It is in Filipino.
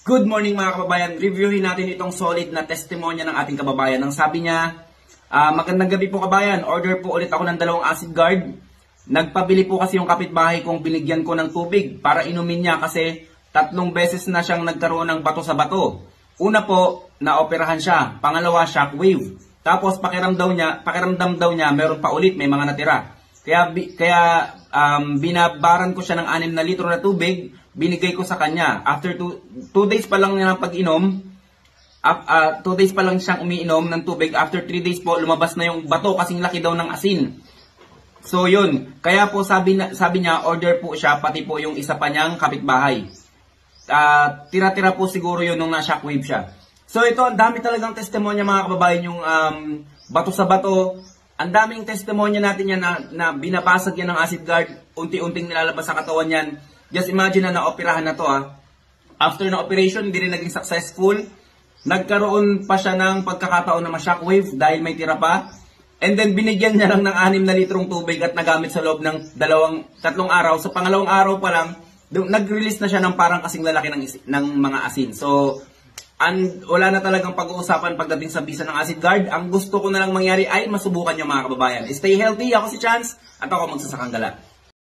Good morning mga kababayan. Reviewin natin itong solid na testimonya ng ating kababayan. Ang sabi niya, magandang gabi po kabayan. Order po ulit ako ng 2 acid guard. Nagpabili po kasi yung kapitbahay kong binigyan ko ng tubig para inumin niya kasi 3 beses na siyang nagkaroon ng bato sa bato. Una po, naoperahan siya. Pangalawa, shockwave. Tapos pakiramdam daw niya meron pa ulit, may mga natira. Kaya binabaran ko siya ng 6 na litro na tubig, binigay ko sa kanya. After 2 days pa lang niya ng pag-inom, 2 days pa lang siyang umiinom ng tubig. After 3 days po, lumabas na yung bato kasing laki daw ng asin. So yun, kaya po sabi niya, order po siya, pati po yung isa pa niyang kapitbahay. Tira-tira po siguro yun nung na-shockwave siya. So ito, ang dami talagang testimonya mga kababayan, yung bato sa bato. Ang daming testimonya natin yan na binabasag yan ng acid guard, unti-unting nilalabas sa katawan yan. Just imagine na na-operahan na to After na operation, hindi rin naging successful. Nagkaroon pa siya ng pagkakataon na ma-shockwave dahil may tira pa. And then binigyan niya lang ng 6 na litrong tubig at nagamit sa loob ng 3 araw. Sa pangalawang araw pa lang, nag-release na siya ng parang kasing lalaki ng mga asin. So, wala na talagang pag-uusapan pagdating sa bisa ng acid guard. Ang gusto ko na lang mangyari ay masubukan niyo mga kababayan. Stay healthy, ako si Chance at ako magsasakang gala.